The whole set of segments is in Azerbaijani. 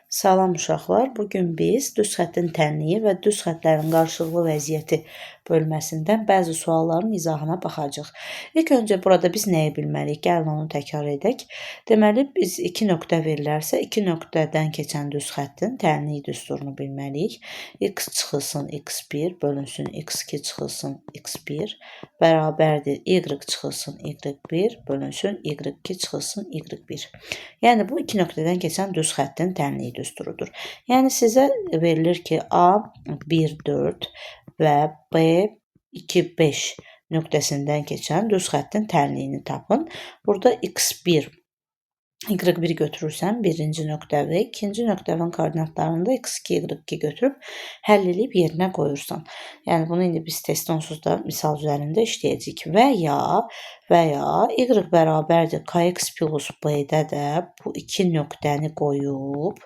Salam uşaqlar. Bugün biz düz xəttin tənliyi və düz xətlərin qarşılıqlı vəziyyəti bölməsindən bəzi sualların izahına baxacağıq. İlk öncə burada biz nəyi bilməliyik? Gəlin onu təkrar edək. Deməli, biz 2 nöqtə verilərsə, 2 nöqtədən keçən düz xəttin tənliyi düsturunu bilməliyik. X çıxılsın x1 bölünsün x2 çıxılsın x1 bərabərdir y çıxılsın y1 bölünsün y2 çıxılsın y1. Yəni bu 2 nöqtədən keçən düz xəttin tənliyi düsturudur. Yəni sizə verilir ki, A 1-4 və B 2-5 nöqtəsindən keçən düz xəttin tənliyini tapın. Burada x1 y1 götürürsən, birinci nöqtəvi, ikinci nöqtəvin koordinatlarında x2, y2 götürüb həll edib yerinə qoyursan. Yəni bunu indi biz test onsuz da misal üzərində işləyəcəyik. Və ya y bərabərdir kx plus b-də də bu iki nöqtəni qoyub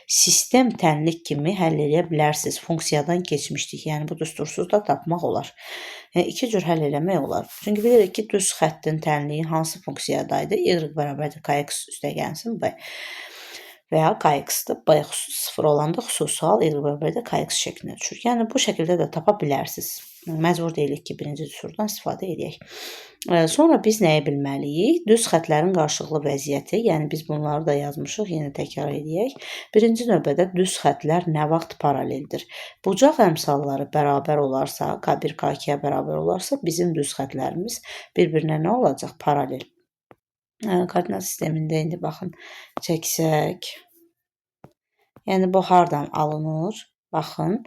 sistem tənlik kimi həll edə bilərsiniz. Funksiyadan keçmişdik. Yəni bu düstursuz da tapmaq olar. Yəni iki cür həll eləmək olar. Çünki bilirik ki, düz xəttin tənliyi hansı funksiyadaydı? Y bərabərdir kx üstəgənsin b. Və ya kx-dır. B 0 olanda xüsusi hal y bərabərdir kx şəklinə düşür. Yəni bu şəkildə də tapa bilərsiniz. Məcbur deyilik ki, birinci düsturdan istifadə edək. Sonra biz nəyi bilməliyik? Düz xətlərin qarşılıqlı vəziyyəti, yəni biz bunları da yazmışıq, yenə təkrar edək. Birinci növbədə düz xətlər nə vaxt paraleldir? Bucaq əmsalları bərabər olarsa, K1 K2-yə bərabər olarsa, bizim düz xətlərimiz bir-birinə nə olacaq? Paralel. Koordinat sistemində indi baxın, çəksək. Yəni bu hardan alınır? Baxın,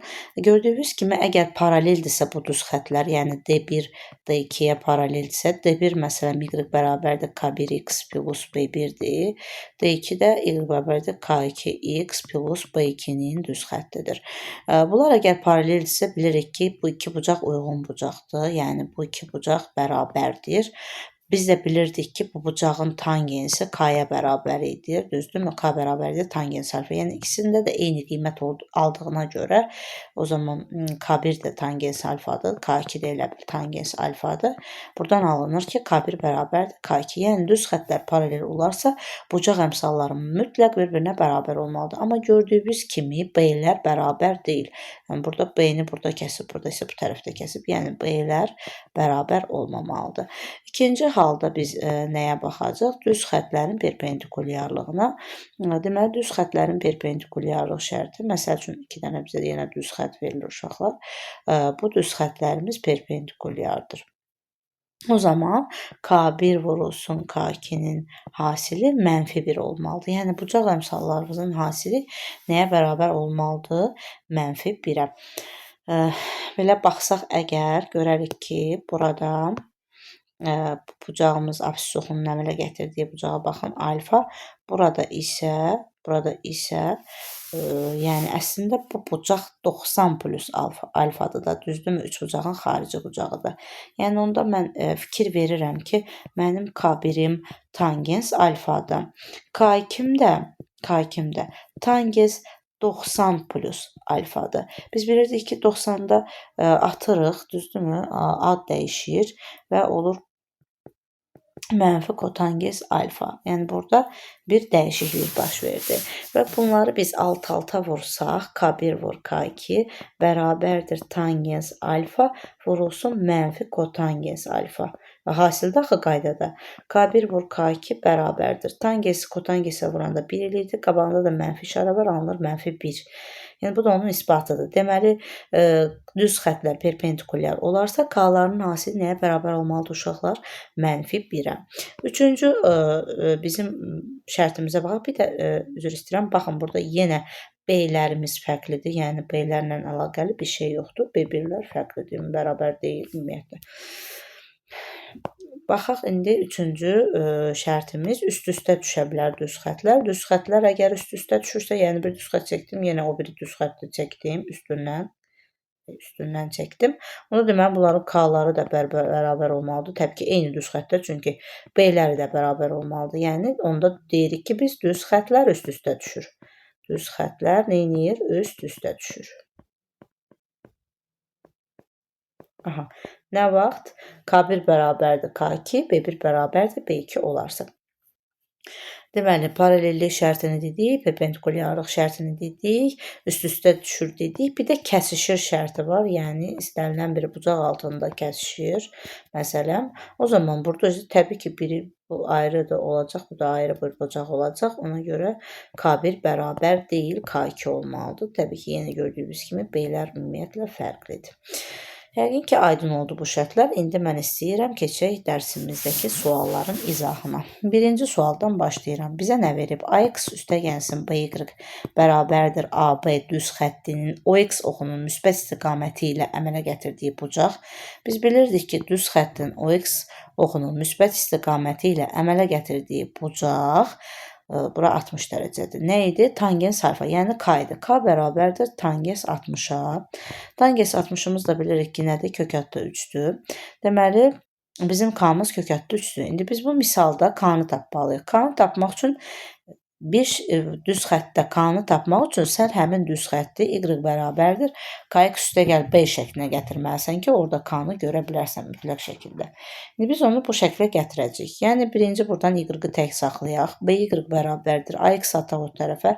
gördüyünüz kimi əgər paraleldirsə bu düz xətlər, yəni D1 D2-yə paraleldirsə, D1 məsələn y bərabərdir K1x plus B1-dir, D2 də y bərabərdir K2x plus B2-nin düz xəttidir. Bunlar əgər paraleldirsə, bilirik ki, bu iki bucaq uyğun bucaqdır, yəni bu iki bucaq bərabərdir. Biz də bilirdik ki, bu bucağın tangensi K-yə bərabər edir, düzdürmü? K bərabərdir tangens alfa. Yəni ikisində də eyni qiymət aldığına görə o zaman K1 də tangens alfadır, K2 də elə bil tangens alfadır. Buradan alınır ki, K1 bərabərdir K2. Yəni düz xətlər paralel olarsa, bucaq əmsalları mütləq bir-birinə bərabər olmalıdır. Amma gördüyünüz kimi B-lər bərabər deyil. Yəni burada B-ni burada kəsib, burada isə bu tərəfdə kəsib. Yəni B-lər bərabər olmamalıdır. İkinci halda biz nəyə baxacaq? Düz xətlərin perpendikulyarlığına. Deməli, düz xətlərin perpendikulyarlıq şərti, məsəl üçün 2 dənə bizə yenə düz xət verilir uşaqlar. Bu düz xətlərimiz perpendikulyardır. O zaman K1 vurulsun K2-nin hasili -1 olmalıdır. Yəni bucaq əmsallarımızın hasili nəyə bərabər olmalıdır? -1-ə. Belə baxsaq əgər görərik ki, burada bucağımız absissuxunun əmələ gətirdiyi bucağa baxın alfa. Burada isə yəni əslində bu bucaq 90 plus alfadır da, düzdürmü? Üç bucağın xarici bucağıdır. Yəni onda mən fikir verirəm ki, mənim K1-im tangens alfadır. K2-m də tangens 90 plus alfadır. Biz bilirdik ki, 90-da atırıq, düzdürmü? Ad dəyişir və olur mənfi kotangens alfa. Yəni burada bir dəyişiklik baş verdi. Və bunları biz alt-alta vursaq, K1 vur K2 bərabərdir tangens alfa vurulsun mənfi kotangens alfa. Və hasildə axı qaydada K1 vur K2 bərabərdir. Tangensi kotangensə vuranda 1 eləyirdi, qabağında da mənfi işarə var, alınır -1. Yəni bu da onun isbatıdır. Deməli, düz xətlər perpendikulyar olarsa, K-ların hasili nəyə bərabər olmalıdır uşaqlar? -1-ə. Üçüncü bizim şərtimizə baxaq. Bir də üzr istəyirəm. Baxın, burada yenə B-lərimiz fərqlidir. Yəni B-lərlə əlaqəli bir şey yoxdur. B1-lər fərqlidir, bərabər deyil ümumiyyətlə. Baxaq indi üçüncü şərtimiz üst-üstə düşə bilər düz xətlər. Düz xətlər əgər üst-üstə düşürsə, yəni bir düz xət çəkdim, yenə o biri düz xətti çəkdim üstündən çəkdim. Onu deməli bunların K-ları da bərabər olmalıdır. Təbii ki, eyni düz xəttdə, çünki B-ləri də bərabər olmalıdır. Yəni onda deyirik ki, biz düz xətlər üst-üstə düşür. Düz xətlər nə edir? Üst-üstə düşür. Aha. Nə vaxt? K1 bərabərdir K2, B1 bərabərdir B2 olarsa. Deməli, paralellik şərtini dedik, perpendikulyarlıq şərtini dedik, üst-üstə düşür dedik. Bir də kəsişir şərti var. Yəni istənilən bir bucaq altında kəsişir. Məsələn, o zaman burada təbii ki, biri bu ayrı da olacaq, bu da ayrı bir bucaq olacaq. Ona görə K1 bərabər deyil, K2 olmalıdır. Təbii ki, yenə gördüyünüz kimi B-lər ümumiyyətlə fərqlidir. Yəqin ki, aydın oldu bu şərtlər. İndi mən istəyirəm keçək dərsimizdəki sualların izahına. Birinci sualdan başlayıram. Bizə nə verib? AX üstəgənsin BY bərabərdir AB düz xəttinin OX oxunun müsbət istiqaməti ilə əmələ gətirdiyi bucaq. Biz bilirdik ki, düz xəttin OX oxunun müsbət istiqaməti ilə əmələ gətirdiyi bucaq bura 60 dərəcədir. Nə idi? Tangens alfa, yəni K idi. K bərabərdir tangens 60-a. Tangens 60-ımız da bilirik ki, nədir? Kökətdə 3-dür. Deməli, bizim K-mız kökətdə 3-dür. İndi biz bu misalda K-nı tapmalıyıq. K-nı tapmaq üçün bir düz xəttdə K-nı tapmaq üçün sən həmin düz xətti Y bərabərdir KX üstəgəl B şəklinə gətirməlisən ki, orada K-nı görə bilərsən mütləq şəkildə. İndi biz onu bu şəklə gətirəcəyik. Yəni, birinci buradan Y-ı tək saxlayaq. BY bərabərdir AX ataq o tərəfə.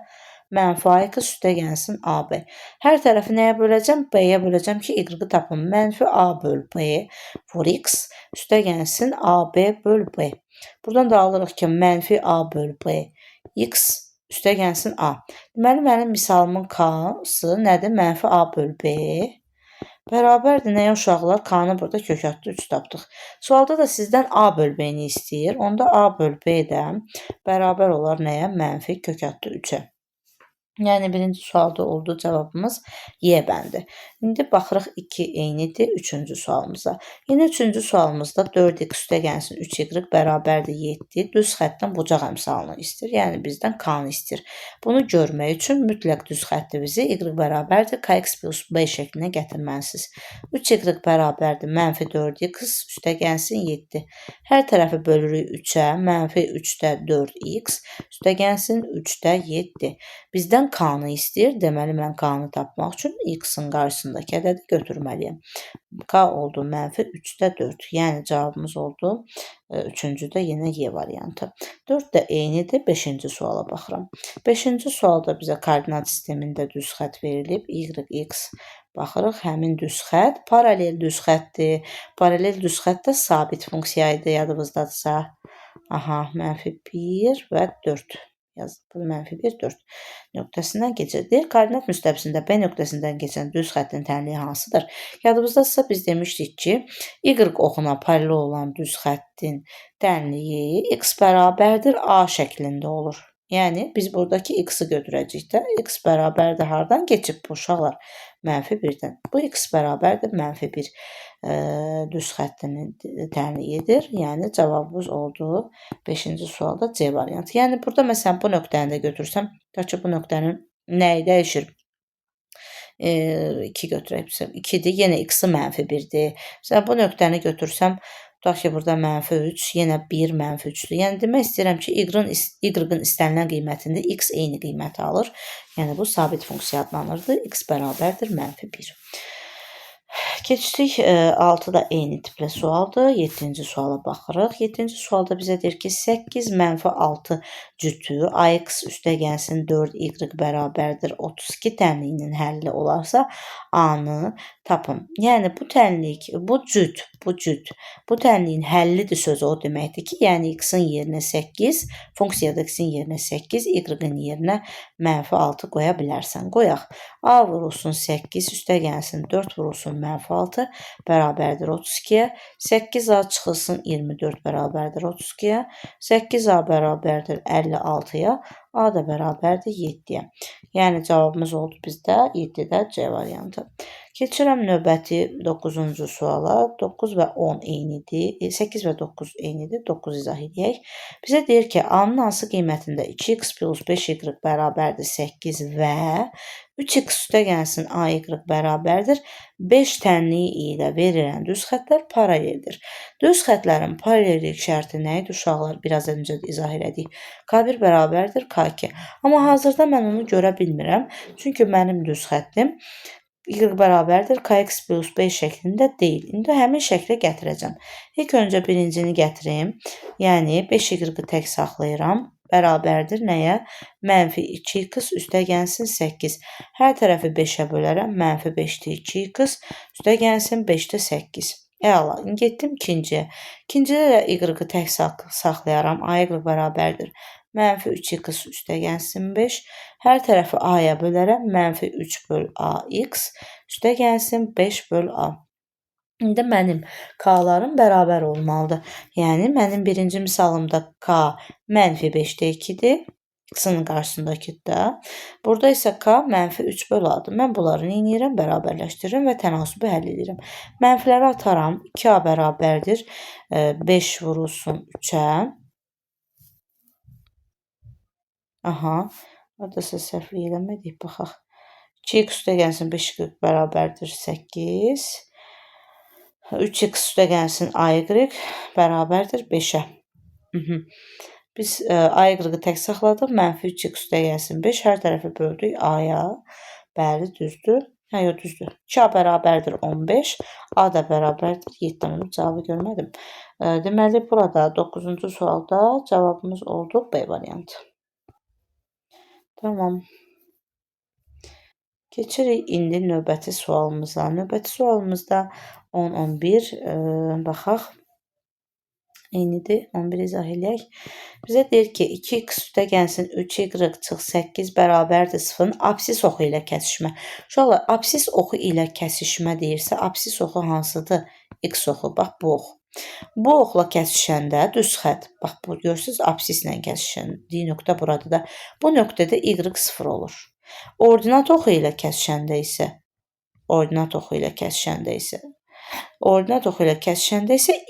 Mənfi AX üstəgənsin AB. Hər tərəfi nəyə böləcəm? B-yə böləcəm ki, Y-ı tapım. Mənfi A böl B for X üstəgənsin AB böl B. Buradan da alırıq ki, mənfi A böl B X üstəgənsin A. Deməli, mənim misalımın K-sı nədir? Mənfi A böl B bərabərdir nəyə uşaqlar? K-nı burada kökətdə 3 tapdıq. Sualda da sizdən A böl B-ni istəyir. Onda A böl B də bərabər olar nəyə? Mənfi kökətdə 3-ə. Yəni, birinci sualda olduğu cavabımız Y bəndi. İndi baxırıq 2 eynidir 3-cü sualımıza. Yine 3-cü sualımızda 4x üstəgənsin 3y bərabərdir 7. Düz xətdən bucaq əmsalını istəyir. Yəni, bizdən K-nı istəyir. Bunu görmək üçün mütləq düz xətti bizi y bərabərdir kx plus b şəklinə gətirməlisiniz. 3y bərabərdir mənfi 4x üstəgənsin 7. Hər tərəfi bölürük 3-ə, mənfi 3-də 4x üstəgənsin 3-də 7. Bizdən K-nı istəyir. Deməli, mən K-nı tapmaq üçün x-in qarşısındakı ədədi götürməliyəm. K oldu mənfi 3-də 4. Yəni, cavabımız oldu 3-cüdə yenə Y variantı. 4 də eynidir. 5-ci suala baxıram. 5-ci sualda bizə koordinat sistemində düz xət verilib. Y, x. Baxırıq, həmin düz xət paralel düz xətdir. Paralel düz xətdə sabit funksiya idi, yadınızdadırsa. Aha, mənfi 1 və 4. Yazdım. Mənfi 1, 4 nöqtəsindən keçir. Koordinat müstəvisində B nöqtəsindən keçən düz xəttin tənliyi hansıdır? Yadımızdadırsa biz demişdik ki, Y oxuna paralel olan düz xəttin tənliyi x bərabərdir A şəklində olur. Yəni, biz buradakı x-i götürəcəyik də, x bərabərdir hardan keçib bu uşaqlar? Mənfi 1-dən. Bu x bərabərdir mənfi 1 düz xəttinin tənliyidir. Yəni, cavabımız oldu 5-ci sualda C variantı. Yəni, burada məsələn bu nöqtəni də götürsəm, ki, bu nöqtənin nəyi dəyişir? 2 götürək, 2-dir, yenə x-i mənfi 1-dir. Məsələn, bu nöqtəni götürsəm, tutaq ki, burada mənfi 3, yenə 1 mənfi 3-dür. Yəni, demək istəyirəm ki, y-ın istənilən qiymətində x eyni qiyməti alır. Yəni, bu sabit funksiya adlanırdı. X bərabərdir mənfi 1. Keçdik 6-da eyni tipli sualdır. 7-ci suala baxırıq. 7-ci sualda bizə deyir ki, 8 mənfi 6 cütü AX üstəgənsin 4y bərabərdir 32 tənliyinin həlli olarsa A-nı tapın. Yəni, bu tənlik, bu cüt, bu tənliyin həllidir sözü o deməkdir ki, yəni x-in yerinə 8, funksiyada x-in yerinə 8, y-in yerinə mənfi 6 qoya bilərsən. Qoyaq. A vurulsun 8, üstəgənsin 4 vurulsun mənfi 6 bərabərdir 32-yə. 8A çıxılsın 24 bərabərdir 32-yə. 8A bərabərdir 56-ya. A da bərabərdir 7-yə. Yəni, cavabımız oldu bizdə 7-də C variantı. Keçirəm növbəti 9-cu suala. 9 və 10 eynidir. 8 və 9 eynidir. 9 izah edək. Bizə deyir ki, A-nın hansı qiymətində 2x plus 5y bərabərdir 8 və 3x üstəgənsin AY bərabərdir 5 tənliyi ilə verilən düz xətlər paraleldir. Düz xətlərin paralellik şərti nə idi uşaqlar? Biraz öncə izah elədik. K1 bərabərdir K2. Amma hazırda mən onu görə bilmirəm. Çünki mənim düz xəttim y bərabərdir kx plus b şəklində deyil. İndi həmin şəklə gətirəcəm. İlk öncə birincini gətirim. Yəni 5y tək saxlayıram. bərabərdir nəyə? Mənfi 2x üstəgəlsin 8. Hər tərəfi 5-ə bölərəm. Mənfi 5-də 2x üstəgəlsin 5-də 8. Əla. Getdim ikinciyə. İkincidə də y-ı tək saxlayaram. A y bərabərdir. Mənfi 3x üstəgəlsin 5. Hər tərəfi a-ya bölərəm. Mənfi 3 böl ax üstəgəlsin 5 böl a. İndi mənim k-larım bərabər olmalıdır. Yəni, mənim birinci misalımda k mənfi 5-də 2-dir. X-ın qarşısındakı da. Burada isə k mənfi 3 böl a-dır. Mən bunları neyniyirəm? Bərabərləşdirirəm və tənasibi həll edirəm. Mənfiləri ataram. 2a bərabərdir. 5 vurulsun 3-ə. Aha. Haradasa səhvlik eləmədik. Baxaq. 2x üstəgəlsin 5 bərabərdir 8. 3x üstəgəlsin ay bərabərdir 5-ə. Biz ay-ı tək saxladıq. Mənfi 3x üstəgəlsin 5. Hər tərəfi böldük a-ya. Bəli, düzdür. Hə, yox, düzdür. 2a bərabərdir 15. A da bərabərdir 7. Cavabı görmədim. Deməli, burada 9-cu sualda cavabımız oldu B variantı. Tamam. Keçirik indi növbəti sualımıza. Növbəti sualımızda 10-11 baxaq. Eynidir. 11 izah eləyək. Bizə deyir ki, 2x üstəgəlsin 3y çıx 8 bərabərdir 0-ın absis oxu ilə kəsişmə. Uşaqlar, absis oxu ilə kəsişmə deyirsə, absis oxu hansıdır? X oxu. Bax, bu ox. Bu oxla kəsişəndə düz xətt. Bax, bu görürsünüz, absislə kəsişəndiyi nöqtə buradır da. Bu nöqtədə y 0 olur. Ordinat oxu ilə kəsişəndə isə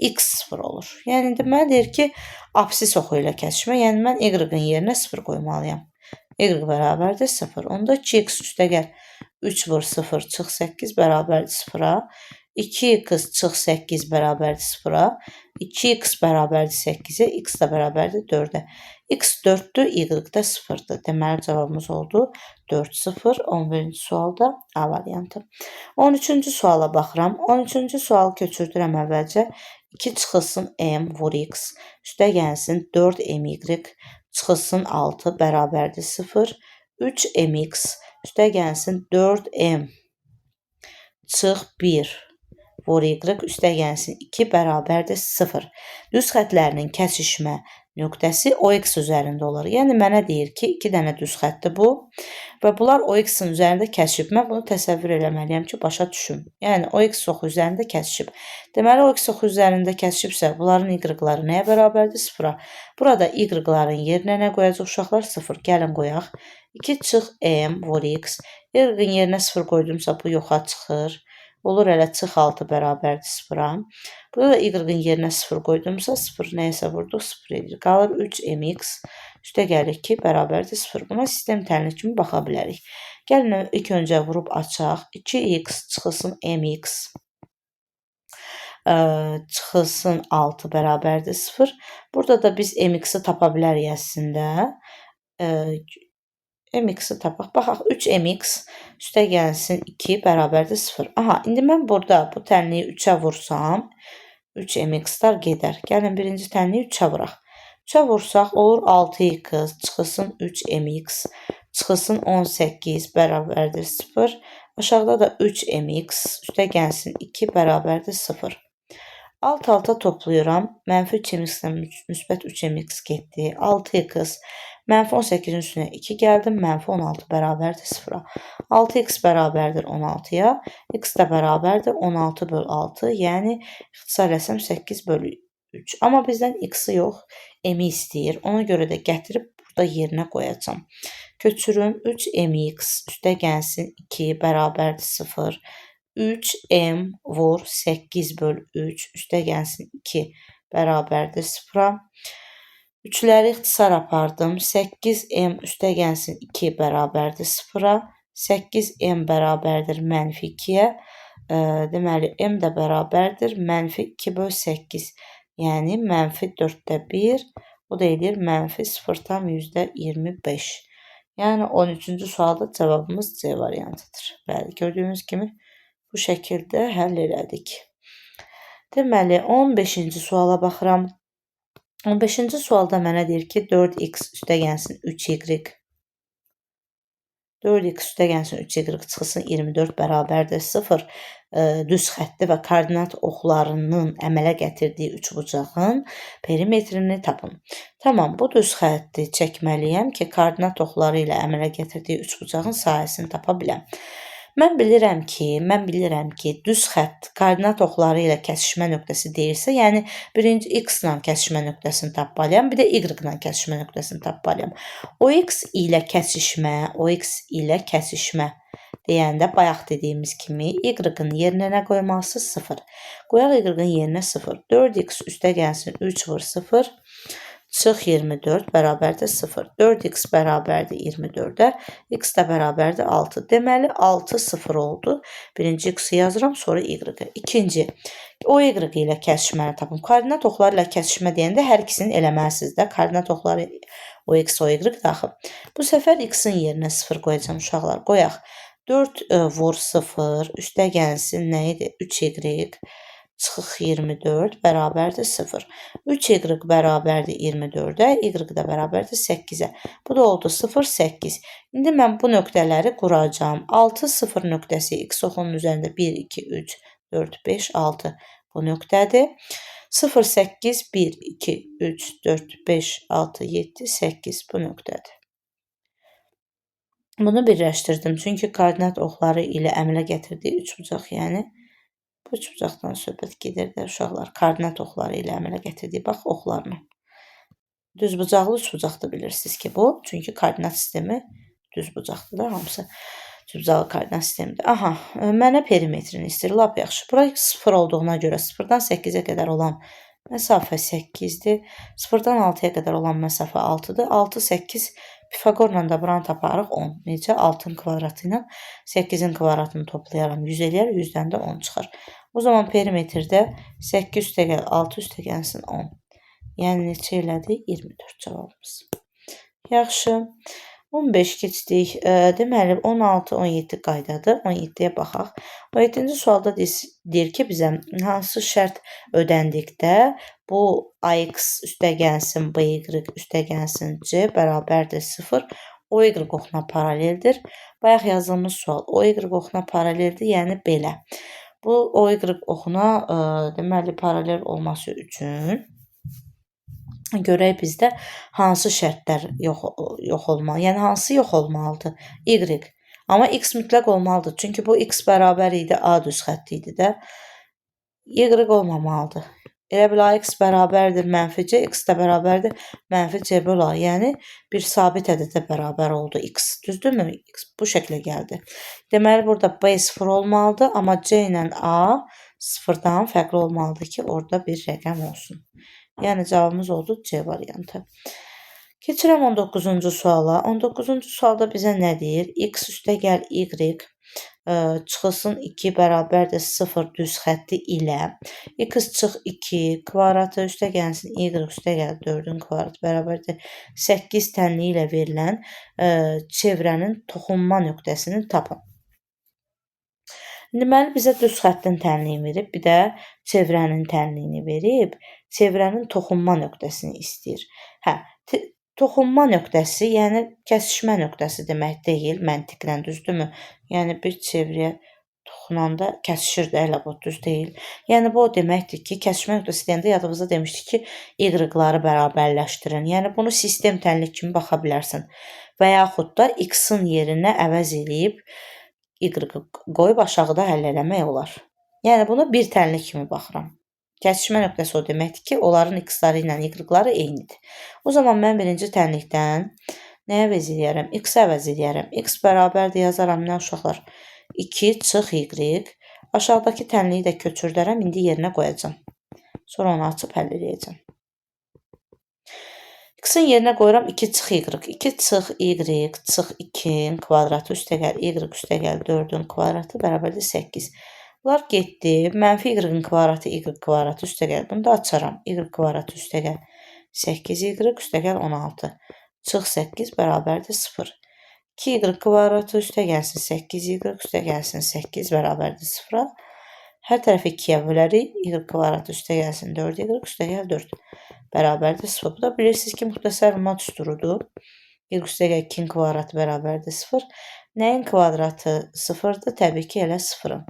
x 0 olur. Yəni, deməli deyir ki, absis oxu ilə kəsişmə, yəni mən y-ın yerinə 0 qoymalıyam. Y bərabərdir 0. Onda 2x üstəgəl 3 vur 0 çıx 8 bərabərdir 0-a. 2x çıx 8 bərabərdir 0-a. 2x bərabərdir 8-ə, x da bərabərdir 4-ə. X 4-dür, y da 0-dır. Deməli, cavabımız oldu 4-0. 11-ci sualda A variantı. 13-cü suala baxıram. 13-cü sualı köçürdürəm əvvəlcə. 2 çıxılsın m vur x üstəgəlsin 4my çıxılsın 6 bərabərdir 0. 3mx üstəgəlsin 4m çıx 1 vur y üstəgəlsin 2 bərabərdir 0. Düz xətlərinin kəsişmə nöqtəsi OX üzərində olur. Yəni, mənə deyir ki, 2 dənə düz xətdir bu və bunlar OX-ın üzərində kəsişib. Mən bunu təsəvvür eləməliyəm ki, başa düşüm. Yəni, OX oxu üzərində kəsişib. Deməli, OX oxu üzərində kəsişibsə, bunların y-ları nəyə bərabərdir? 0-a. Burada y-ların yerinə nə qoyacaq uşaqlar? 0. Gəlin qoyaq. 2 çıx m vur x. Y-ın yerinə 0 qoydumsa, bu yoxa çıxır. Olur elə çıx 6 bərabərdir 0-a. Burada da y-ın yerinə 0 qoydumsa 0 nəyəsə vurduq 0 edir. Qalır 3mx üstəgəl 2 bərabərdir 0. Buna sistem təlini kimi baxa bilərik. Gəlin ilk öncə vurub açaq. 2x çıxılsın mx çıxılsın 6 bərabərdir 0. Burada da biz mx-i tapa bilərik əslində. mx-i tapaq. Baxaq, 3mx üstəgəlsin 2 bərabərdir 0. Aha, indi mən burada bu tənliyi 3-ə vursam, 3mx-lar gedər. Gəlin, birinci tənliyi 3-ə vuraq. 3-ə vursaq, olur 6x çıxılsın 3mx çıxılsın 18 bərabərdir 0. Aşağıda da 3mx üstəgəlsin 2 bərabərdir 0. Alt-alta toplayıram. Mənfi 3mx-dən müsbət 3mx getdi. 6x mənfi 18-in üstünə 2 gəldim. Mənfi 16 bərabərdir 0-a. 6x bərabərdir 16-ya. X da bərabərdir 16 böl 6. Yəni, ixtisar etsəm 8 böl 3. Amma bizdən x-i yox, m-i istəyir. Ona görə də gətirib burada yerinə qoyacam. Köçürüm. 3mx üstəgəlsin 2 bərabərdir 0. 3m vur 8 böl 3 üstəgəlsin 2 bərabərdir 0-a. 3-ləri ixtisar apardım. 8m üstəgəlsin 2 bərabərdir 0-a. 8m bərabərdir mənfi 2-yə. Deməli, m də bərabərdir mənfi 2 böl 8. Yəni, mənfi 4-də 1. O da edir mənfi 0,25. Yəni, 13-cü sualda cavabımız C variantıdır. Bəli, gördüyünüz kimi bu şəkildə həll elədik. Deməli, 15-ci suala baxıram. 15-ci sualda mənə deyir ki, 4x üstəgənsin 3y. 4x üstəgənsin 3y çıxılsın 24 bərabərdir 0. Düz xətti və koordinat oxlarının əmələ gətirdiyi üçbucağın perimetrini tapın. Tamam, bu düz xətti çəkməliyəm ki, koordinat oxları ilə əmələ gətirdiyi üçbucağın sahəsini tapa biləm. Mən bilirəm ki, düz xətt koordinat oxları ilə kəsişmə nöqtəsi deyilsə, yəni birinci x ilə kəsişmə nöqtəsini tapmalıyam, bir də y ilə kəsişmə nöqtəsini tapmalıyam. OX ilə kəsişmə deyəndə bayaq dediyimiz kimi y-ın yerinə nə qoymalısınız? 0. Qoyaq y-ın yerinə 0. 4x üstəgənsin 3 vur 0. Çıx 24 bərabərdir 0. 4x bərabərdir 24-ə, x də bərabərdir 6. Deməli, 6 0 oldu. Birinci x-i yazıram, sonra y-i. İkinci, o y ilə kəsişməni tapım. Koordinat oxları ilə kəsişmə deyəndə hər ikisini eləməlisiniz də. Koordinat oxları o x, o y daxil. Bu səfər x-in yerinə 0 qoyacam uşaqlar. Qoyaq. 4 vur 0 üstəgənsin nə idi? 3y çıxıq 24 bərabərdir 0. 3y bərabərdir 24-ə, y də bərabərdir 8-ə. Bu da oldu 0, 8. İndi mən bu nöqtələri quracağam. 6, 0 nöqtəsi x oxunun üzərində 1, 2, 3, 4, 5, 6 bu nöqtədir. 0, 8, 1, 2, 3, 4, 5, 6, 7, 8 bu nöqtədir. Bunu birləşdirdim. Çünki koordinat oxları ilə əmələ gətirdiyi üçbucaq, yəni bu üçbucaqdan söhbət gedir də uşaqlar. Koordinat oxları ilə əmələ gətirdiyi, bax, oxlarla. Düzbucaqlı üçbucaqda bilirsiniz ki, bu. Çünki koordinat sistemi düzbucaqdır da hamısı. Düzbucaqlı koordinat sistemidir. Aha, mənə perimetrini istəyir. Lap yaxşı. Bura 0 olduğuna görə 0-dan 8-ə qədər olan məsafə 8-dir. 0-dan 6-ya qədər olan məsafə 6-dır. 6, 8 Pifaqorla da buranı taparıq 10. Necə? 6-ın kvadratı ilə 8-in kvadratını toplayarım. 100 eləyər, 100-dən də 10 çıxar. O zaman perimetrdə 8 üstəgəl 6 üstəgənsin 10. Yəni neçə elədi? 24 cavabımız. Yaxşı. 15 keçdik. Deməli 16, 17 qaydadır. 17-yə baxaq. 17-ci sualda deyir ki, bizə hansı şərt ödəndikdə bu AX üstəgənsin BY üstəgənsin C bərabərdir 0. OY oxuna paraleldir. Bayaq yazdığımız sual OY oxuna paraleldir, yəni belə. Bu OY oxuna deməli paralel olması üçün görək bizdə hansı şərtlər yox olmalı. Yəni hansı yox olmalıdır? Y. Amma x mütləq olmalıdır. Çünki bu x bərabər idi A düz xətti idi də. Y olmamalıdır. Elə bil x bərabərdir mənfi C, x də bərabərdir mənfi C böl A. Yəni bir sabit ədədə bərabər oldu x. Düzdürmü? X bu şəklə gəldi. Deməli burada B 0 olmalıdır. Amma C ilə A 0-dan fərqli olmalıdır ki, orada bir rəqəm olsun. Yəni cavabımız oldu C variantı. Keçirəm 19-cu suala. 19-cu sualda bizə nə deyir? X üstəgəl Y çıxılsın 2 bərabərdir 0 düz xətti ilə x çıx 2 kvadratı üstəgənsin y üstəgəl 4-ün kvadratı bərabərdir 8 tənliyi ilə verilən çevrənin toxunma nöqtəsini tapın. Deməli, bizə düz xəttin tənliyini verib, bir də çevrənin tənliyini verib, çevrənin toxunma nöqtəsini istəyir. Toxunma nöqtəsi, yəni kəsişmə nöqtəsi demək deyil, məntiqlə, düzdürmü? Yəni, bir çevrəyə toxunanda kəsişir də, elə bu, düz deyil. Yəni, bu o deməkdir ki, kəsişmə nöqtəsi deyəndə yadımızda demişdik ki, y-ları bərabərləşdirin. Yəni, bunu sistem tənlik kimi baxa bilərsən. Və yaxud da x-in yerinə əvəz edib, y-ı qoyub aşağıda həll eləmək olar. Yəni, bunu bir tənlik kimi baxıram. Kəsişmə nöqtəsi o deməkdir ki, onların x-ları ilə y-ları eynidir. O zaman mən birinci tənlikdən nəyə əvəz edərəm? X-ə əvəz edərəm. X bərabərdir yazaram nə uşaqlar? 2 çıx y. Aşağıdakı tənliyi də köçürdərəm, indi yerinə qoyacam. Sonra onu açıb həll edəcəm. X-in yerinə qoyuram 2 çıx y. 2 çıx y çıx 2-in kvadratı üstəgəl y üstəgəl 4-ün kvadratı bərabərdir 8. Bunlar getdi. Mənfi y-ın kvadratı y kvadratı üstəgəl. Bunu da açaram. Y kvadratı üstəgəl 8y üstəgəl 16. Çıx 8 bərabərdir 0. 2y kvadratı üstəgəlsin 8y üstəgəlsin 8 bərabərdir 0-a. Hər tərəfi 2-yə bölərik. Y kvadrat üstə gəlsin 4y üstə gəl 4 bərabərdir 0. Bu da bilirsiniz ki, müxtəsər Ruma düsturudur. Y üstə gəl 2-nin kvadratı bərabərdir 0. Nəyin kvadratı 0-dır? Təbii ki, elə 0-ın.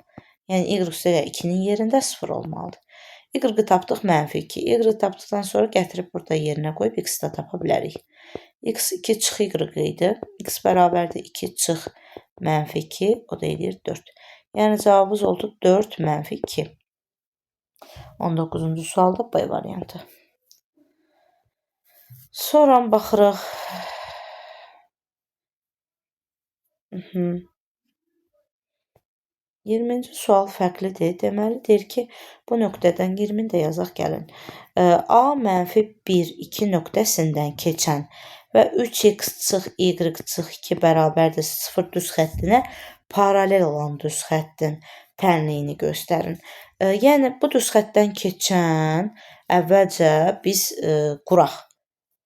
Yəni y üstə gəl 2-nin yerində 0 olmalıdır. Y-ı tapdıq -2. Y-ı tapdıqdan sonra gətirib burada yerinə qoyub x-i da tapa bilərik. X 2 çıx y idi. X bərabərdir 2 çıx -2. O da edir 4. Yəni cavabımız oldu 4 -2. 19-cu sualda B variantı. Sonra baxırıq. 20-ci sual fərqlidir. Deməli, deyir ki, bu nöqtədən 20-ni də yazaq gəlin. A -1, 2 nöqtəsindən keçən və 3x çıx y çıx 2 bərabərdir 0 düz xəttinə paralel olan düz xəttin tənliyini göstərin. Yəni, bu düz xəttdən keçən əvvəlcə biz quraq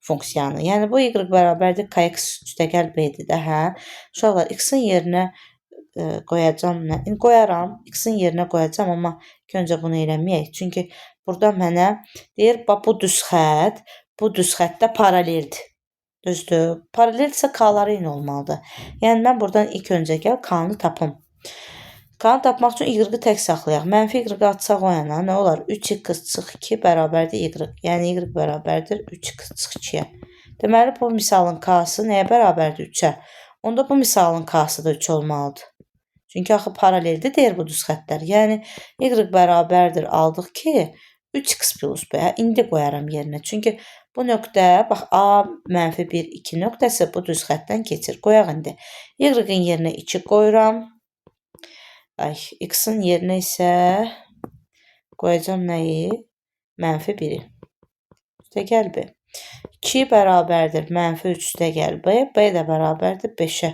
funksiyanı. Yəni, bu y bərabərdir kx üstəgəl b-dir də, hə? Uşaqlar, x-in yerinə qoyacam, qoyaram, x-in yerinə qoyacam, amma öncə bunu eləməyək. Çünki burada mənə deyir, bu düz xəttə paraleldir. Düzdür? Paraleldirsə k-ları eyni olmalıdır. Yəni, mən buradan ilk öncə gəl k-nı tapım. K-nı tapmaq üçün y-ı tək saxlayaq. Mənfi y-ı atsaq o yana nə olar? 3x çıx 2 bərabərdir y. Yəni, y bərabərdir 3x çıx 2-yə. Deməli, bu misalın k-sı nəyə bərabərdir? 3-ə. Onda bu misalın k-sı da 3 olmalıdır. Çünki axı paraleldir deyir bu düz xəttlər. Yəni, y bərabərdir aldıq ki, 3x plus b. İndi qoyaram yerinə. Çünki bu nöqtə, bax, A -1, 2 nöqtəsi bu düz xəttdən keçir. Qoyaq indi. Y-ın yerinə 2 qoyuram. X-in yerinə isə qoyacam nəyi? -1-i. Üstəgəl b. 2 bərabərdir -3 üstəgəl b. B də bərabərdir 5-ə.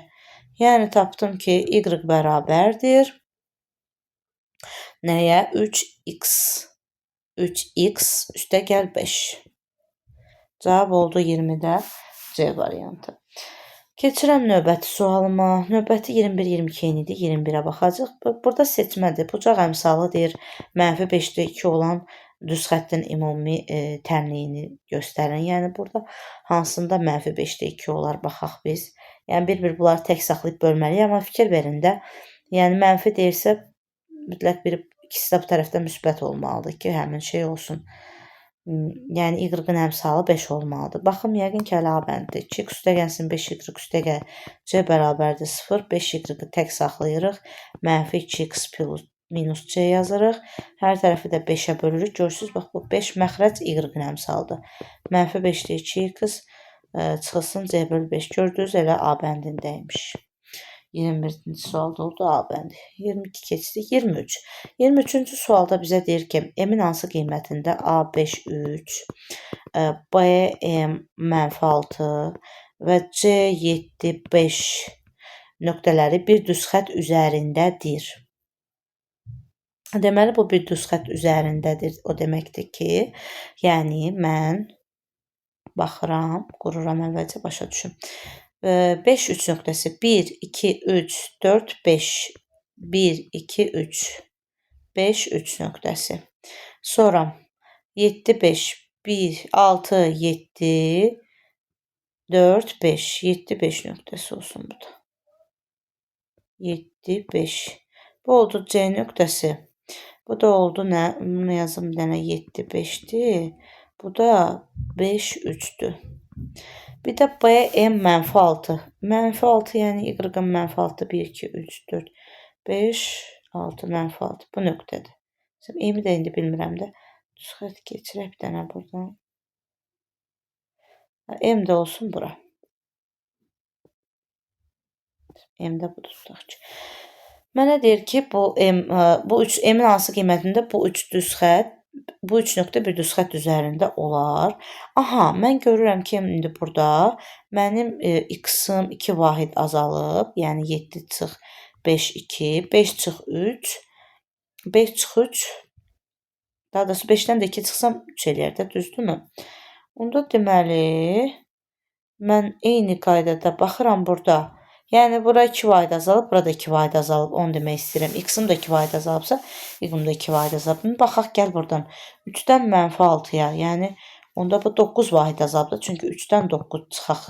Yəni, tapdım ki, y bərabərdir nəyə? 3x. 3x üstəgəl 5. Cavab oldu 20-də C variantı. Keçirəm növbəti sualıma. Növbəti 21-22 idi. 21-ə baxacaq. Burada seçmədir. Bucaq əmsalı deyir, -5-də 2 olan düz xəttin ümumi tənliyini göstərin. Yəni, burada hansında -5-də 2 olar, baxaq biz. Yəni, bir-bir bunları tək saxlayıb bölməliyik, amma fikir verin də. Yəni, mənfi deyirsə, mütləq ikisi də bu tərəfdə müsbət olmalıdır ki, həmin şey olsun. Yəni, y-ın əmsalı 5 olmalıdır. Baxım, yəqin ki, ələ bəndir. 2x üstə gəlsin 5y üstə gəl. C bərabərdir 0. 5y-ı tək saxlayırıq. -2x minus c yazırıq. Hər tərəfi də 5-ə bölürük. Görürsünüz, bax, bu 5 məxrəc y-ın əmsalıdır. -5-də 2x çıxılsın c bölü 5. Gördünüz, elə A bəndindəymiş. 21-ci sualda oldu A bəndi. 22 keçdik. 23. 23-cü sualda bizə deyir ki, m-in hansı qiymətində A 5, 3, B, M, -6 və C, 7, 5 nöqtələri bir düz xət üzərindədir. Deməli, bu bir düz xət üzərindədir. O deməkdir ki, yəni mən baxıram, qururam əvvəlcə, başa düşüm. 5, 3 nöqtəsi 1, 2, 3, 4, 5, 1, 2, 3, 5, 3 nöqtəsi. Sonra 7, 5, 1, 6, 7, 4, 5, 7, 5 nöqtəsi olsun bu da. 7, 5. Bu oldu C nöqtəsi. Bu da oldu nə? Bunu yazım bir dənə 7, 5'dir. Bu da 5, 3'dür. Bir də B, M -6. -6 yəni y-ın -6 1, 2, 3, 4, 5, 6 -6. Bu nöqtədir. M-i də indi bilmirəm də. Düz xət keçirək bir dənə buradan. M də olsun bura. M də budur tutaq ki. Mənə deyir ki, M-in hansı qiymətində bu 3 düz xət, bu 3 nöqtə bir düz xət üzərində olar. Aha, mən görürəm ki, indi burada mənim x-ım 2 vahid azalıb. Yəni 7 çıx 5, 2, 5 çıx 3, 5 çıx 3, daha doğrusu 5-dən də 2 çıxsam 3 eləyər də, düzdürmü? Onda deməli, mən eyni qaydada baxıram burada. Yəni bura 2 vahid azalıb, burada 2 vahid azalıb. Onu demək istəyirəm. X-im də 2 vahid azalıbsa, Y-im də 2 vahid azalıb. Baxaq gəl buradan. 3-dən -6-ya, yəni onda bu 9 vahid azalıb. Çünki 3-dən 9 çıxsaq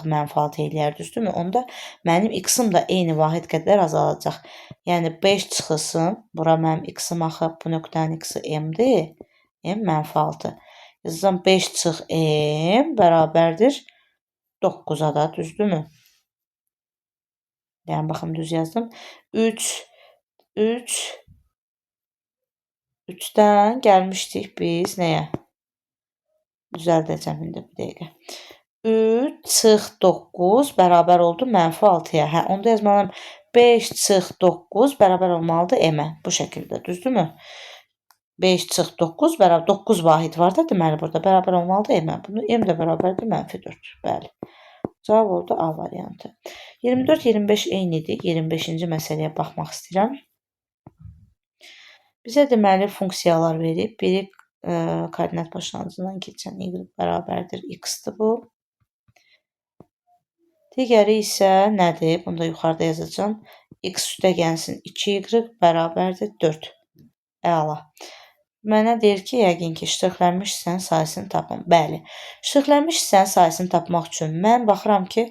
-6 eləyər, düzdürmü? Onda mənim X-im də eyni vahid qədər azalacaq. Yəni 5 çıxılsın. Bura mənim X-im axı bu nöqtənin X-i M-dir. M -6. Yazıram 5 çıx M bərabərdir 9-a da, düzdürmü? Yəni baxın düz yazdım. 3'dən gəlmişdik biz nəyə? Düzəldəcəm indi bir dəqiqə. 3 çıx 9 bərabər oldu -6-ya. Hə, onda yazmalıyam 5 çıx 9 bərabər olmalıdır M-ə. Bu şəkildə, düzdürmü? 5 çıx 9 bərabər 9 vahid var da deməli burada bərabər olmalıdır M-ə. Bunu M də bərabərdir -4. Bəli. Cavab oldu A variantı. 24-25 eynidir. 25-ci məsələyə baxmaq istəyirəm. Bizə deməli funksiyalar verib. Biri koordinat başlanğıcından keçən y bərabərdir x-dir bu. Digəri isə nədir? Bunu da yuxarıda yazacağam. X üstəgəlsin 2y bərabərdir 4. Əla. Mənə deyir ki, yəqin ki, ştrixlənmiş hissənin sayısını tapın. Bəli. Ştrixlənmiş hissənin sayısını tapmaq üçün mən baxıram ki,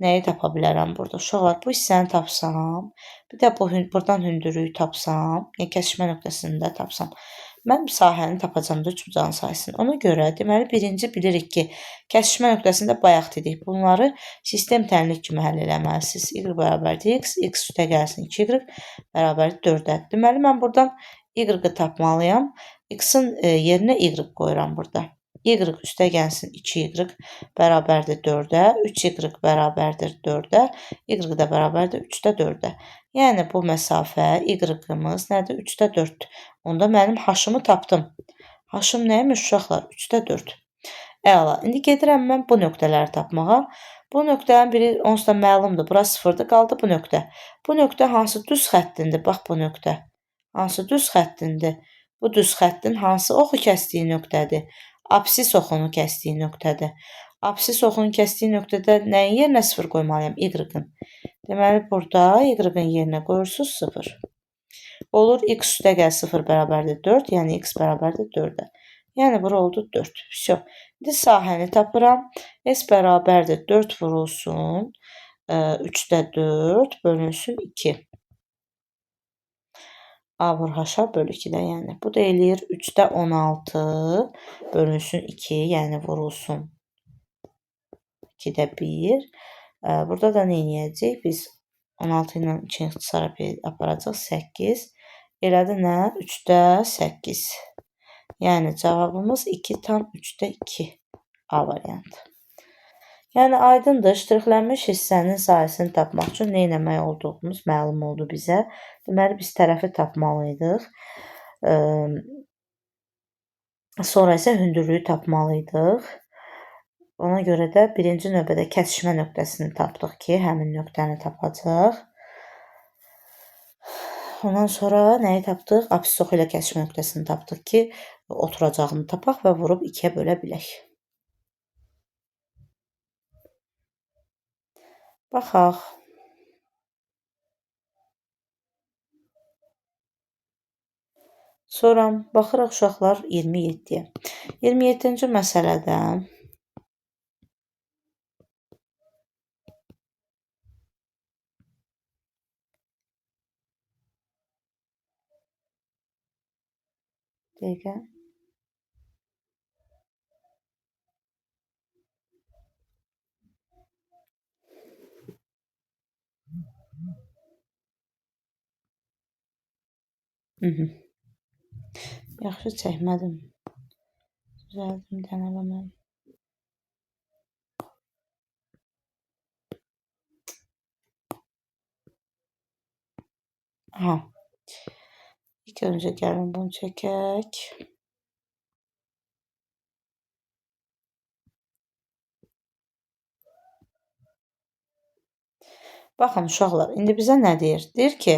nəyi tapa bilərəm burada? Uşaqlar, bu hissəni tapsam, bir də buradan hündürlüyü tapsam, yəni kəsişmə nöqtəsini də tapsam, mən sahəni tapacam da üçbucağın sayısını. Ona görə, deməli, birinci bilirik ki, kəsişmə nöqtəsində bayaq dedik. Bunları sistem tənlik kimi həll eləməlisiniz. Y bərabərdir x, x üstəgəlsin 2y bərabərdir 4-ə. Deməli, mən buradan y-ı tapmalıyam. X-in yerinə y qoyuram burada. Y üstəgəlsin 2y bərabərdir 4-ə, 3y bərabərdir 4-ə, y də bərabərdir 3-də 4-ə. Yəni, bu məsafə y-ımız nədir? 3-də 4-dür. Onda mənim h-ımı tapdım. H-ım nəymiş uşaqlar? 3-də 4. Əla. İndi gedirəm mən bu nöqtələri tapmağa. Bu nöqtənin biri onsuz da məlumdur. Bura 0-dır, qaldı bu nöqtə. Bu nöqtə hansı düz xəttindir? Bax bu nöqtə. Hansı düz xəttindir? Bu düz xəttin hansı oxu kəsdiyi nöqtədir? Absis oxunu kəsdiyi nöqtədir. Absis oxunu kəsdiyi nöqtədə nəyin yerinə 0 qoymalıyam? Y-ın. Deməli, burada y-ın yerinə qoyursunuz 0. Olur, x üstəgəl 0 bərabərdir 4, yəni x bərabərdir 4-ə. Yəni, bura oldu 4. Всё. İndi sahəni tapıram. S bərabərdir 4 vurulsun. 3-də 4 bölünsün 2. A vur h bölü 2-də, yəni. Bu da eləyir 3-də 16 bölünsün 2, yəni vurulsun 2-də 1. Burada da nə edəcək? Biz 16 ilə 2-ni ixtisara aparacaq 8. Elədi nə? 3-də 8. Yəni cavabımız 2 tam 3-də 2 A variantı. Yəni aydındır, ştrixlənmiş hissənin sayısını tapmaq üçün nə etmək olduğumuz məlum oldu bizə. Deməli, biz tərəfi tapmalıydıq. Sonra isə hündürlüyü tapmalıydıq. Ona görə də birinci növbədə kəsişmə nöqtəsini tapdıq ki, həmin nöqtəni tapacaq. Ondan sonra nəyi tapdıq? Absis oxu ilə kəsişmə nöqtəsini tapdıq ki, oturacağını tapaq və vurub 2-yə bölə bilək. Baxaq. Sonra baxırıq uşaqlar 27-yə. 27-ci məsələdə dəqiqə. Yaxşı çəkmədim. Düzəldim, dənələməm. Aha. İlk öncə gəlin bunu çəkək. Baxın uşaqlar, indi bizə nə deyir? Deyir ki,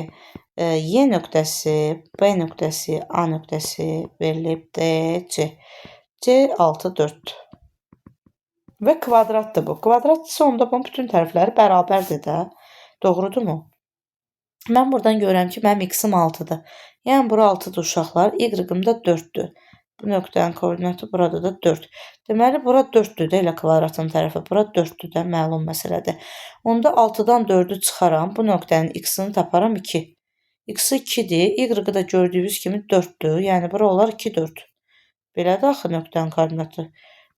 Y nöqtəsi, B nöqtəsi, A nöqtəsi verilib D, C. C 6, 4. Və kvadratdır bu. Kvadratdırsa onda bunun bütün tərəfləri bərabərdir də. Doğrudurmu? Mən buradan görürəm ki, mənim x-im 6-dır. Yəni bura 6-dır uşaqlar, y-ım da 4-dür. Bu nöqtənin koordinatı burada da 4. Deməli, bura 4-dür də elə kvadratın tərəfi. Bura 4-dür də, məlum məsələdir. Onda 6-dan 4-ü çıxaram. Bu nöqtənin x-ini taparam 2. X-i 2-dir, y-ı da gördüyünüz kimi 4-dür. Yəni bura olar 2, 4. Belədir axı nöqtənin koordinatı.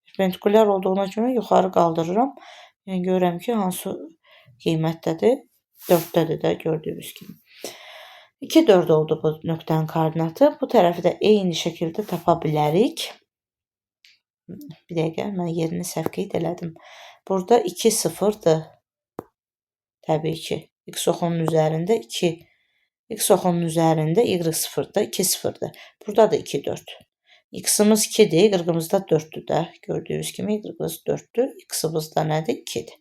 Perpendikulyar olduğuna görə yuxarı qaldırıram. Yəni görürəm ki, hansı qiymətdədir? 4-dədir də gördüyünüz kimi. 2, 4 oldu bu nöqtənin koordinatı. Bu tərəfi də eyni şəkildə tapa bilərik. Bir dəqiqə, mən yerini səhv qeyd elədim. Burada 2, 0-dır. Təbii ki, x oxunun üzərində 2. X oxunun üzərində y 0-da 2, 0-dır. Burada da 2, 4. X-ımız 2-dir, y-ımız da 4-dür də. Gördüyünüz kimi y-ımız 4-dür, x-ımız da nədir? 2-dir.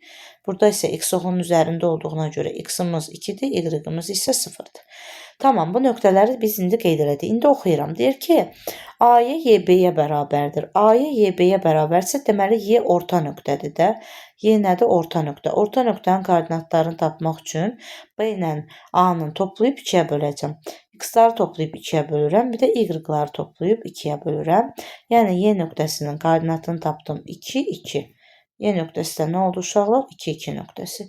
Burada isə x oxunun üzərində olduğuna görə x-ımız 2-dir, y-ımız isə 0-dır. Tamam, bu nöqtələri biz indi qeyd elədik. İndi oxuyuram. Deyir ki, A-ya YB-yə bərabərdir. A-ya YB-yə bərabərsə, deməli Y orta nöqtədir də. Y nədir? Orta nöqtə. Orta nöqtənin koordinatlarını tapmaq üçün B ilə A-nı toplayıb 2-yə böləcəm. X-ları toplayıb 2-yə bölürəm. Bir də Y-ları toplayıb 2-yə bölürəm. Yəni Y nöqtəsinin koordinatını tapdım 2, 2. Y nöqtəsi də nə oldu uşaqlar? 2, 2 nöqtəsi.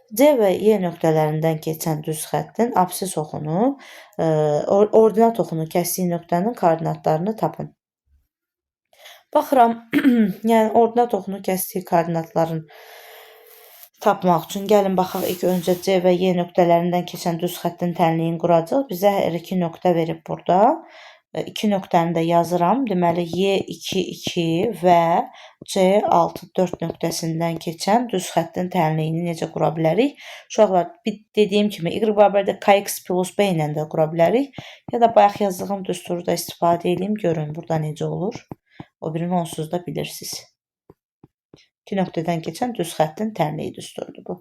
C və Y nöqtələrindən keçən düz xəttin absis oxunu, ordinat oxunu kəsdiyi nöqtənin koordinatlarını tapın. Baxıram, yəni ordinat oxunu kəsdiyi koordinatların tapmaq üçün gəlin baxaq ilk öncə C və Y nöqtələrindən keçən düz xəttin tənliyini quracaq. Bizə hər iki nöqtə verib burada. 2 nöqtəni də yazıram. Deməli Y2, 2 və C6, 4 nöqtəsindən keçən düz xəttin tənliyini necə qura bilərik? Uşaqlar, dediyim kimi y bərabərdir kx plus b ilə də qura bilərik. Ya da bayaq yazdığım düsturu da istifadə edeyim. Görün burada necə olur. O birini onsuz da bilirsiniz. 2 nöqtədən keçən düz xəttin tənliyi düsturudur bu.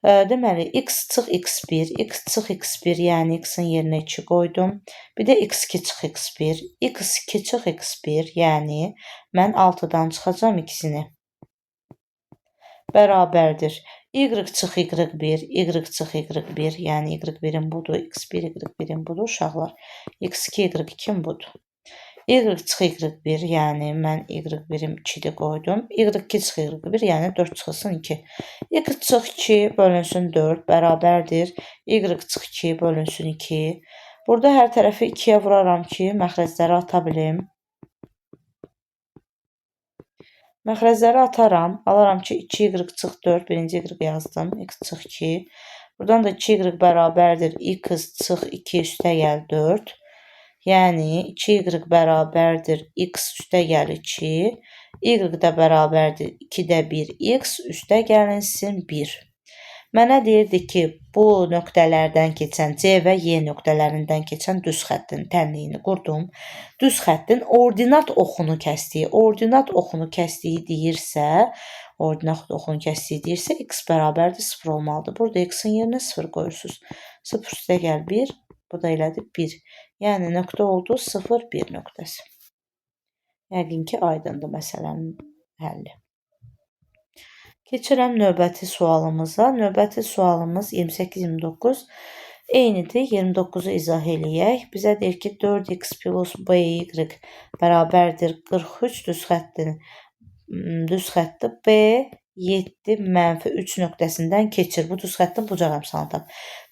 Deməli, x çıx x1, x çıx x1, yəni x-in yerinə 2 qoydum. Bir də x2 çıx x1, x2 çıx x1, yəni mən 6-dan çıxacam ikisini. Bərabərdir. Y çıx y1, y çıx y1, yəni y1-in budur, x1, y1-in budur uşaqlar. x2, y2-in budur. Y çıx y1, yəni mən y1-im 2-də qoydum. Y2 çıx y1, yəni 4 çıxılsın 2. Y çıx 2 bölünsün 4 bərabərdir. Y çıx 2 bölünsün 2. Burada hər tərəfi 2-yə vuraram ki, məxrəcləri ata bilim. Məxrəcləri ataram. Alaram ki, 2y çıx 4, birinci y yazdım. X çıx 2. Buradan da 2y bərabərdir. X çıx 2 üstəgəl 4. Yəni 2y bərabərdir x üstəgəl 2, y də bərabərdir 2-də 1 x üstəgəlinsin 1. Mənə deyirdi ki, bu nöqtələrdən keçən C və Y nöqtələrindən keçən düz xəttin tənliyini qurdum. Düz xəttin ordinat oxunu kəsdiyi deyirsə, x bərabərdir 0 olmalıdır. Burada x-in yerinə 0 qoyursunuz. 0 üstəgəl 1, bu da elədir 1. Yəni nöqtə oldu 0, 1 nöqtəsi. Yəqin ki, aydındır məsələnin həlli. Keçirəm növbəti sualımıza. Növbəti sualımız 28-29 eynidir. 29-u izah eləyək. Bizə deyir ki, 4x plus by bərabərdir 43 düz xətti B 7 mənfi 3 nöqtəsindən keçir. Bu düz xəttin bucaq əmsalını tap.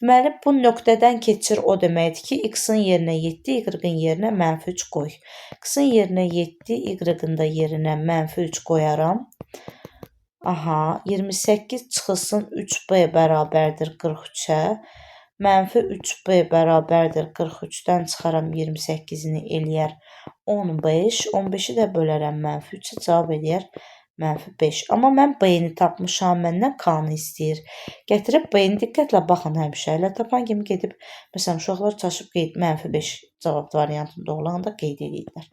Deməli, bu nöqtədən keçir o deməkdir ki, x-in yerinə 7, y-ın yerinə mənfi 3 qoy. X-in yerinə 7, y-ın da yerinə mənfi 3 qoyaram. Aha, 28 çıxılsın 3b bərabərdir 43-ə. Mənfi 3b bərabərdir 43-dən çıxaram 28-ni eləyər 15. 15-i də bölərəm mənfi 3-ə, cavab eləyər mənfi 5. Amma mən B-ni tapmışam, məndən K-nı istəyir. Gətirib B-ni diqqətlə baxın həmişə. Elə tapan kimi gedib, məsələn, uşaqlar çaşıb mənfi 5 cavab variantında olanı qeyd edirlər.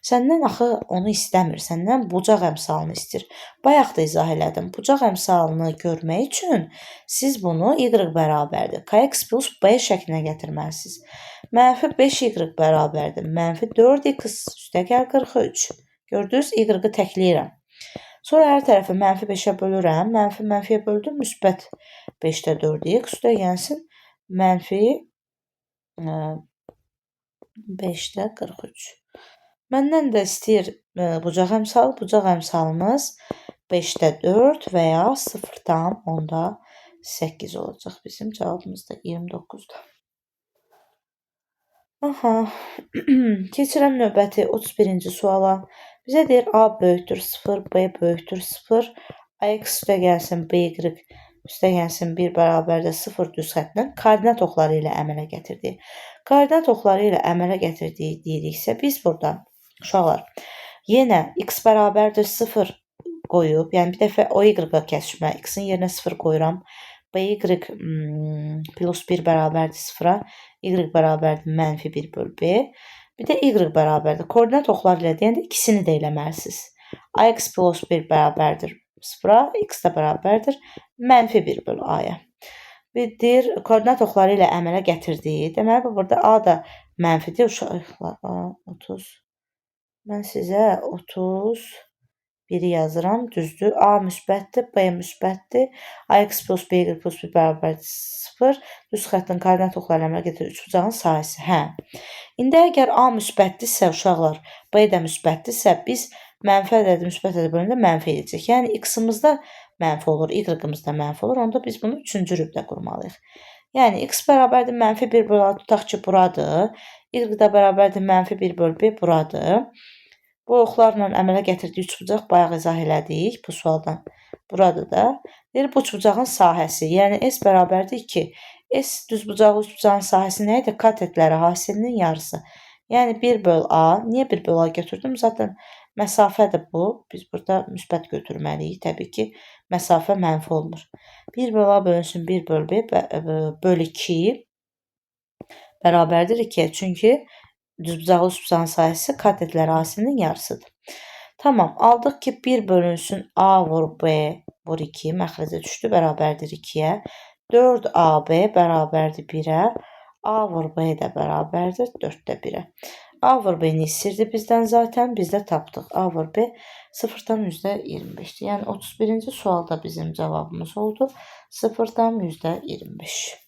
Səndən axı onu istəmir, səndən bucaq əmsalını istəyir. Bayaq da izah elədim. Bucaq əmsalını görmək üçün siz bunu y bərabərdir kx plus b şəklinə gətirməlisiniz. Mənfi 5y bərabərdir mənfi 4x üstəgəl 43. Gördünüz, y-ı təkləyirəm. Sonra hər tərəfi -5-ə bölürəm. Mənfiyə böldüm, müsbət 5-də 4x üstə gəlsin -5-də 43. Məndən də istəyir bucaq əmsalı. Bucaq əmsalımız 5-də 4 və ya 0,8 olacaq. Bizim cavabımız da 29-dur. Aha. Keçirəm növbəti 31-ci suala. Bizə deyir A böyükdür 0, B böyükdür 0, AX üstə gəlsin BY üstə gəlsin 1 bərabərdə 0 düz xəttlə koordinat oxları ilə əmələ gətirdik. Koordinat oxları ilə əmələ gətirdik deyiriksə, biz burada uşaqlar yenə x bərabərdir 0 qoyub, yəni bir dəfə o y-a kəsmə, x-in yerinə 0 qoyuram. BY plus 1 bərabərdir 0-a, y bərabərdir -1 böl b. Bir də y bərabərdir. Koordinat oxları ilə deyəndə ikisini də eləməlisiniz. AX plus 1 bərabərdir 0-a, x də bərabərdir -1 böl a-ya. Deyir, koordinat oxları ilə əmələ gətirdik. Deməli, burada a da mənfidir. Uşaqlar, 30. Mən sizə 31-i yazıram, düzdür. A müsbətdir, B müsbətdir. AX plus BY plus 1 bərabərdir 0. Düz xəttin koordinat oxları ilə əmələ gətirir. Üçbucağın sahəsi. Hə. İndi əgər A müsbətdirsə, uşaqlar, B də müsbətdirsə, biz mənfi ədədi müsbət ədədi bölündə mənfi edəcək. Yəni, x-imizdə mənfi olur, y-imizdə mənfi olur. Onda biz bunu 3-cü rübdə qurmalıyıq. Yəni, x bərabərdir -1 böl a, tutaq ki, buradır. Y də bərabərdir -1 böl b, buradır. Bu oxlarla əmələ gətirdiyi üçbucaq bayaq izah elədik bu sualdan. Burada da deyir, bu üçbucağın sahəsi, yəni s bərabərdir 2. S düzbucağı üçbucağın sahəsi nə idi? Katetləri hasilinin yarısı. Yəni 1 böl a. Niyə 1 böl a götürdüm? Zaten məsafədir bu. Biz burada müsbət götürməliyik. Təbii ki, məsafə mənfi olmur. 1 böl a bölünsün 1 böl b böl 2 bərabərdir 2-yə. Çünki düzbucağı üçbucağın sahəsi katetləri hasilinin yarısıdır. Tamam, aldıq ki 1 bölünsün a vur b vur 2 məxrəcə düşdü, bərabərdir 2-yə. 4ab bərabərdir 1-ə. A vur b də bərabərdir 4-də 1-ə. A vur b-ni istəyirdi bizdən zaten, biz də tapdıq. A vur b 0,25-dir. Yəni 31-ci sualda bizim cavabımız oldu 0,25.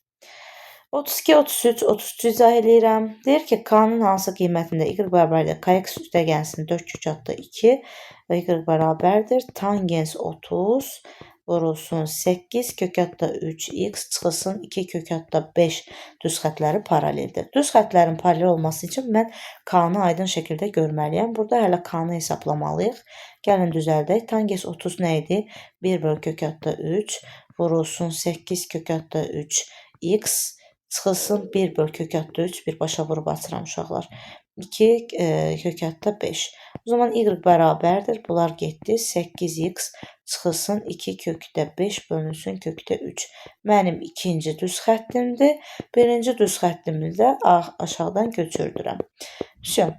32, 33, 33 izah eləyirəm. Deyir ki, k-nın hansı qiymətində y bərabərdir kx üstə gəlsin 4 kökatda 2 və y bərabərdir tangens 30 vurulsun 8 kökatda 3x çıxılsın 2 kökatda 5 düz xətləri paraleldir. Düz xətlərin paralel olması üçün mən k-nı aydın şəkildə görməliyəm. Burada hələ k-nı hesaplamalıyıq. Gəlin düzəldək. Tangens 30 nə idi? 1 böl kökatda 3 vurulsun 8 kökatda 3x çıxılsın 1 böl kökatda 3, birbaşa vurub açıram uşaqlar. 2 kökatda 5. O zaman y bərabərdir. Bunlar getdi. 8x çıxılsın 2 kökdə 5 bölünsün kökdə 3. Mənim ikinci düz xəttimdir. Birinci düz xəttimi də aşağıdan köçürdürəm.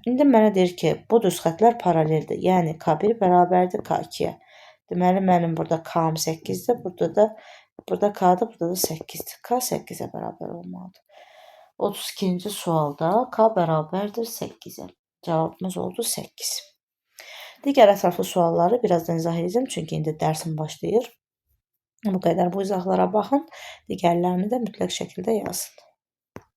İndi mənə deyir ki, bu düz xətlər paraleldir. Yəni k1 bərabərdir k2-yə. Deməli, mənim burada k-m 8-dir. Burada k-dır, burada da 8-dir. K 8-ə bərabər olmalıdır. 32-ci sualda k bərabərdir 8-ə. Cavabımız oldu 8. Digər ətraflı sualları birazdan izah edəcəm, çünki indi dərsim başlayır. Bu qədər bu izahlara baxın, digərlərini də mütləq şəkildə yazın.